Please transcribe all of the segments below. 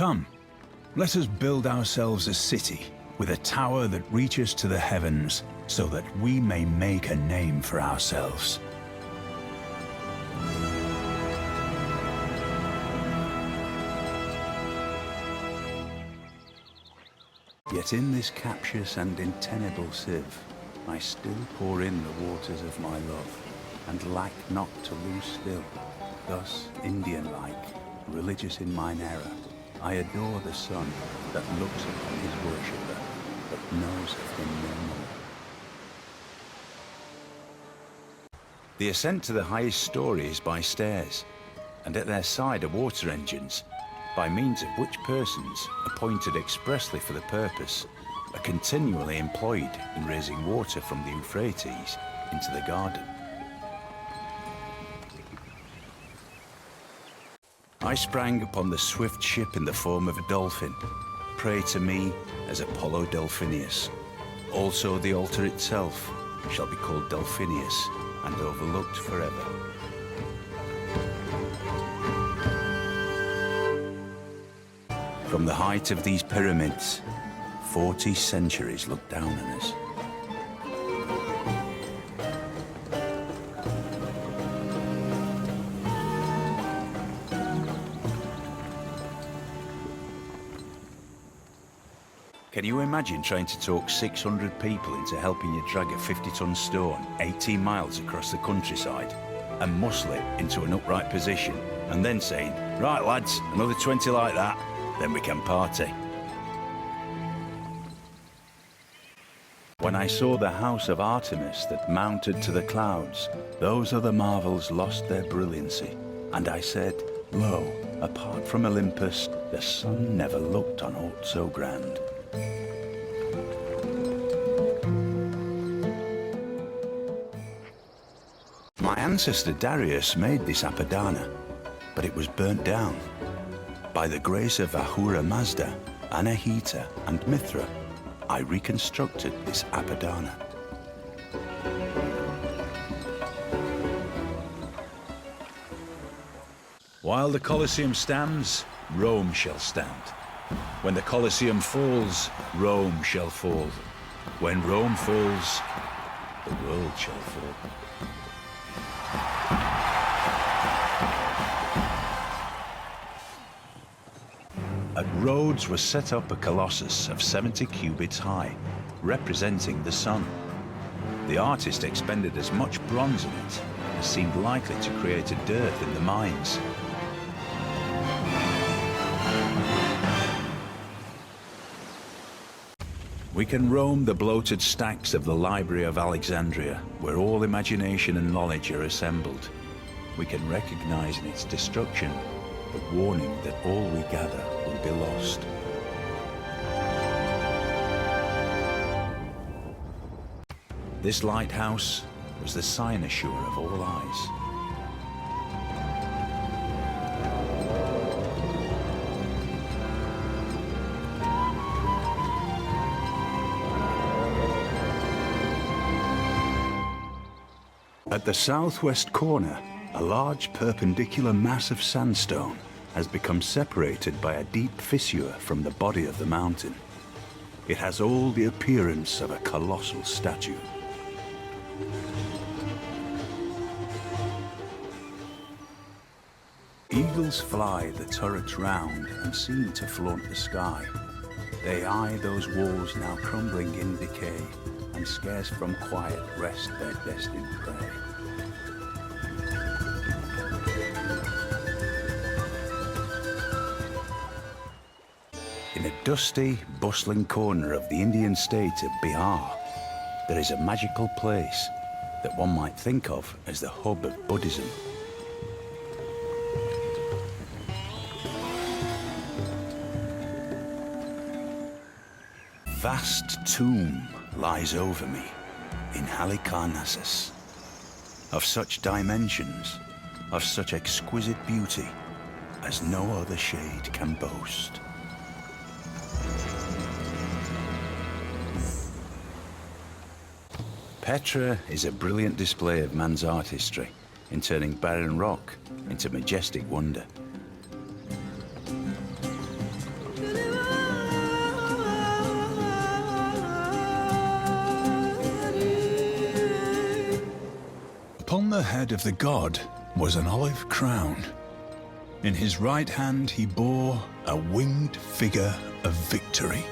Come, let us build ourselves a city with a tower that reaches to the heavens, so that we may make a name for ourselves. Yet in this captious and untenable sieve, I still pour in the waters of my love, and lack not to lose still. Thus, Indian-like, religious in mine error, I adore the sun that looks upon his worshipper, but knows of him no more. The ascent to the highest story is by stairs, and at their side are water engines, by means of which persons, appointed expressly for the purpose, are continually employed in raising water from the Euphrates into the garden. I sprang upon the swift ship in the form of a dolphin, prey to me as Apollo Delphinius. Also the altar itself shall be called Delphinius and overlooked forever. From the height of these pyramids, 40 centuries look down on us. Can you imagine trying to talk 600 people into helping you drag a 50-ton stone 18 miles across the countryside and muscle it into an upright position, and then saying, "Right lads, another 20 like that, then we can party"? When I saw the house of Artemis that mounted to the clouds, those other marvels lost their brilliancy, and I said, "Lo, apart from Olympus, the sun never looked on aught so grand." My ancestor Darius made this Apadana, but it was burnt down. By the grace of Ahura Mazda, Anahita, and Mithra, I reconstructed this Apadana. While the Colosseum stands, Rome shall stand. When the Colosseum falls, Rome shall fall. When Rome falls, the world shall fall. At Rhodes was set up a Colossus of 70 cubits high, representing the sun. The artist expended as much bronze in it as seemed likely to create a dearth in the mines. We can roam the bloated stacks of the Library of Alexandria, where all imagination and knowledge are assembled. We can recognize in its destruction the warning that all we gather will be lost. This lighthouse was the cynosure of all eyes. At the southwest corner, a large perpendicular mass of sandstone has become separated by a deep fissure from the body of the mountain. It has all the appearance of a colossal statue. Eagles fly the turrets round and seem to flaunt the sky. They eye those walls now crumbling in decay, and scarce from quiet rest their destined prey. In a dusty, bustling corner of the Indian state of Bihar, there is a magical place that one might think of as the hub of Buddhism. Vast tomb lies over me in Halicarnassus, of such dimensions, of such exquisite beauty, as no other shade can boast. Petra is a brilliant display of man's artistry in turning barren rock into majestic wonder. Upon the head of the god was an olive crown. In his right hand he bore a winged figure of victory.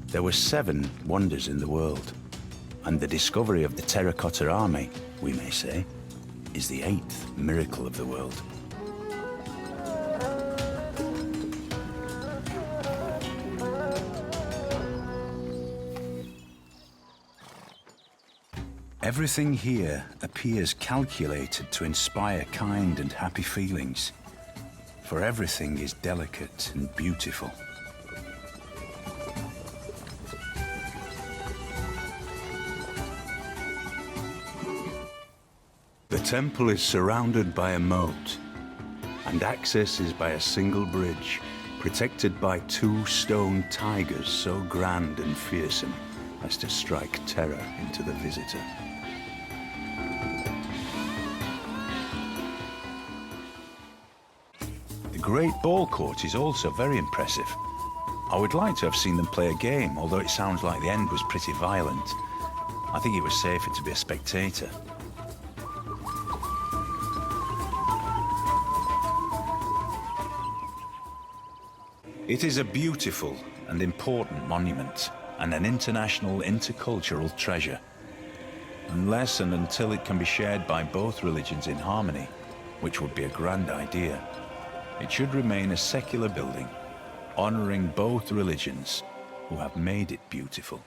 There were 7 wonders in the world, and the discovery of the Terracotta Army, we may say, is the 8th miracle of the world. Everything here appears calculated to inspire kind and happy feelings, for everything is delicate and beautiful. The temple is surrounded by a moat, and access is by a single bridge, protected by 2 stone tigers so grand and fearsome as to strike terror into the visitor. The Great Ball Court is also very impressive. I would like to have seen them play a game, although it sounds like the end was pretty violent. I think it was safer to be a spectator. It is a beautiful and important monument and an international intercultural treasure. Unless and until it can be shared by both religions in harmony, which would be a grand idea, it should remain a secular building, honoring both religions who have made it beautiful.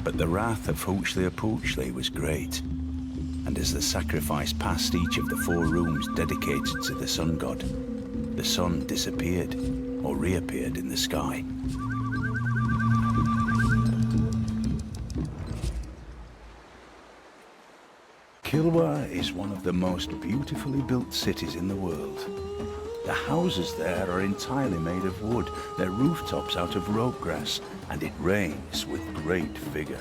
But the wrath of Huey was great, and as the sacrifice passed each of the 4 rooms dedicated to the sun god, the sun disappeared or reappeared in the sky. Kilwa is one of the most beautifully built cities in the world. The houses there are entirely made of wood, their rooftops out of rope grass, and it rains with great vigor.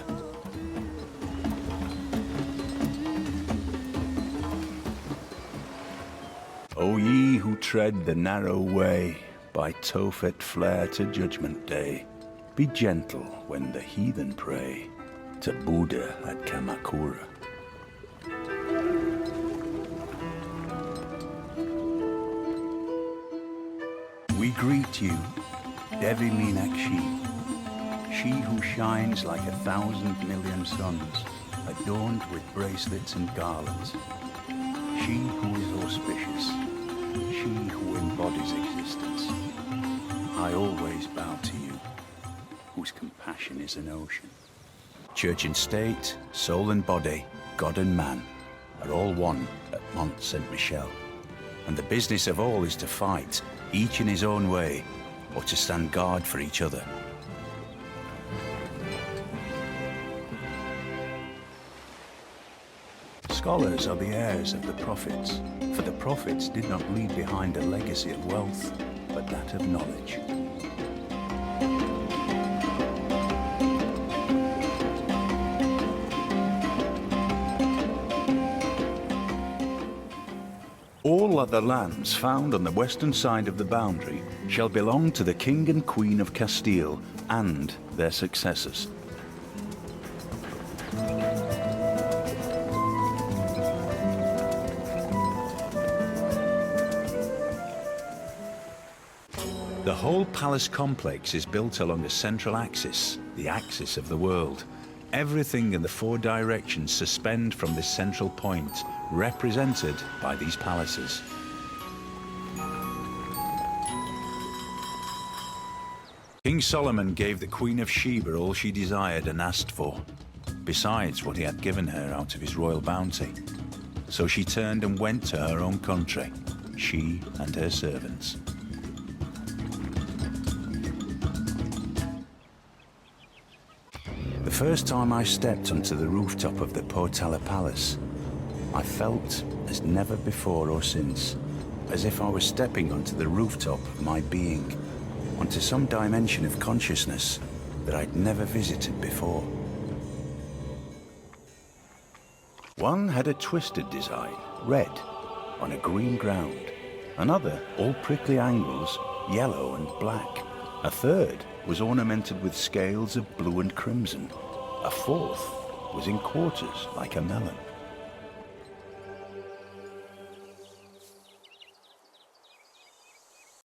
O ye who tread the narrow way, by Tophet flare to Judgment Day, be gentle when the heathen pray to Buddha at Kamakura. We greet you, Devi Meenakshi, she who shines like 1,000,000,000 suns, adorned with bracelets and garlands. She who is auspicious, she who embodies existence. I always bow to you, whose compassion is an ocean. Church and state, soul and body, God and man, are all one at Mont St. Michel. And the business of all is to fight, each in his own way, or to stand guard for each other. Scholars are the heirs of the prophets, for the prophets did not leave behind a legacy of wealth, but that of knowledge. All other lands found on the western side of the boundary shall belong to the King and Queen of Castile and their successors. The whole palace complex is built along a central axis, the axis of the world. Everything in the 4 directions suspend from this central point, represented by these palaces. King Solomon gave the Queen of Sheba all she desired and asked for, besides what he had given her out of his royal bounty. So she turned and went to her own country, she and her servants. The first time I stepped onto the rooftop of the Potala Palace, I felt, as never before or since, as if I was stepping onto the rooftop of my being, onto some dimension of consciousness that I'd never visited before. One had a twisted design, red, on a green ground. Another, all prickly angles, yellow and black. A third was ornamented with scales of blue and crimson. A fourth was in quarters like a melon.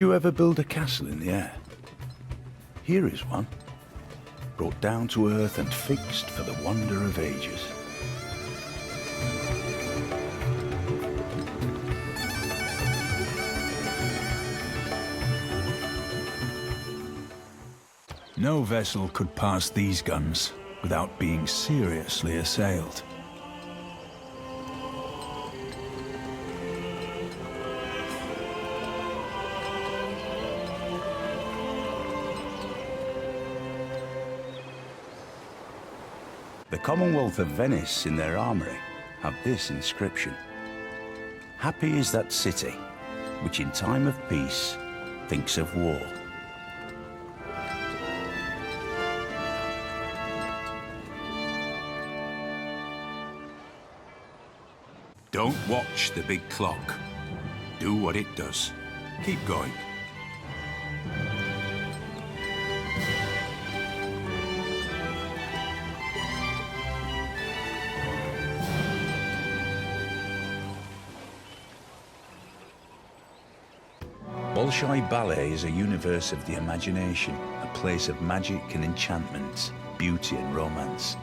You ever build a castle in the air? Here is one, brought down to earth and fixed for the wonder of ages. No vessel could pass these guns without being seriously assailed. The Commonwealth of Venice in their armory have this inscription: "Happy is that city which in time of peace thinks of war." Don't watch the big clock. Do what it does. Keep going. Bolshoi Ballet is a universe of the imagination, a place of magic and enchantment, beauty and romance.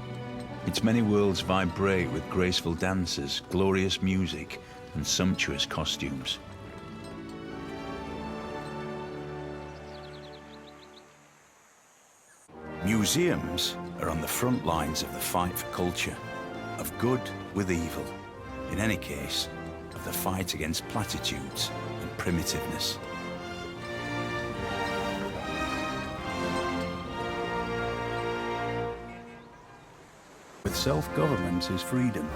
Its many worlds vibrate with graceful dances, glorious music, and sumptuous costumes. Museums are on the front lines of the fight for culture, of good with evil. In any case, of the fight against platitudes and primitiveness. With self-government is freedom,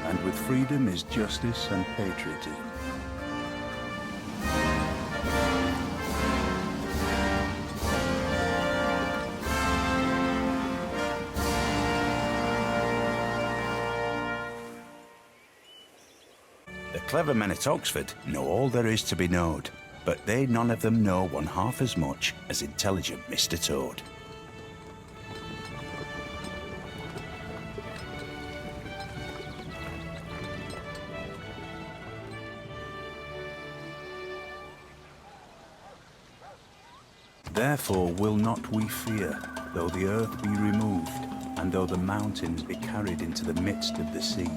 and with freedom is justice and patriotism. The clever men at Oxford know all there is to be knowed, but they none of them know one half as much as intelligent Mr. Toad. Therefore will not we fear, though the earth be removed, and though the mountains be carried into the midst of the sea,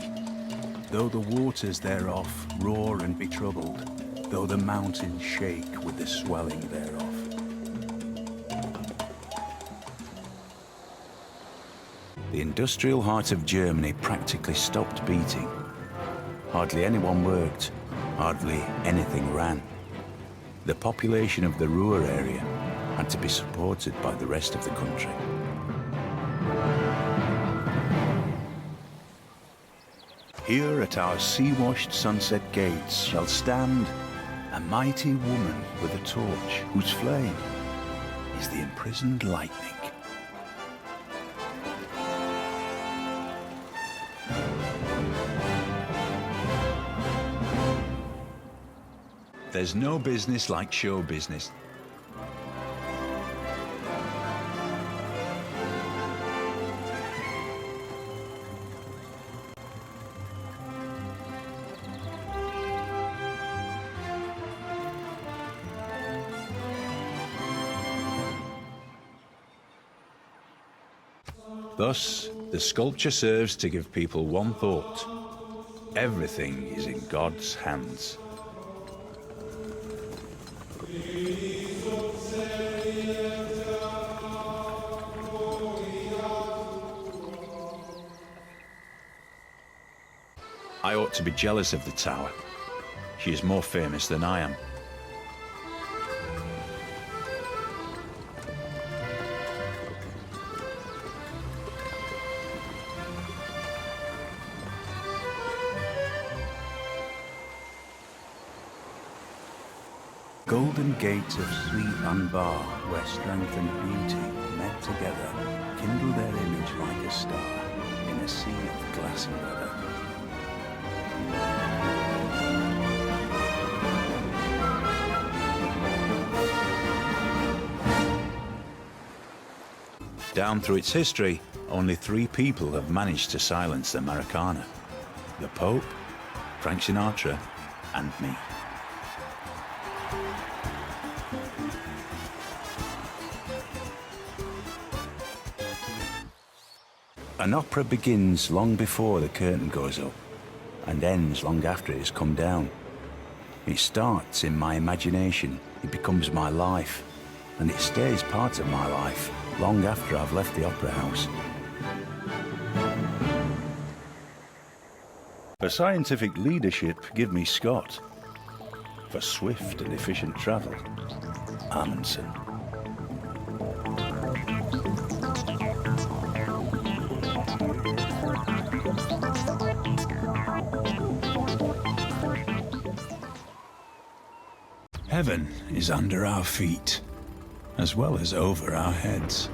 though the waters thereof roar and be troubled, though the mountains shake with the swelling thereof. The industrial heart of Germany practically stopped beating. Hardly anyone worked, hardly anything ran. The population of the Ruhr area had to be supported by the rest of the country. Here at our sea-washed sunset gates shall stand a mighty woman with a torch whose flame is the imprisoned lightning. There's no business like show business. Thus, the sculpture serves to give people one thought: everything is in God's hands. I ought to be jealous of the tower. She is more famous than I am. Golden gates of sweet Anbar, where strength and beauty met together, kindle their image like a star in a sea of glassy weather. Down through its history, only 3 people have managed to silence the Maracana: the Pope, Frank Sinatra, and me. An opera begins long before the curtain goes up, and ends long after it has come down. It starts in my imagination, it becomes my life, and it stays part of my life long after I've left the opera house. For scientific leadership, give me Scott. For swift and efficient travel, Amundsen. Heaven is under our feet, as well as over our heads.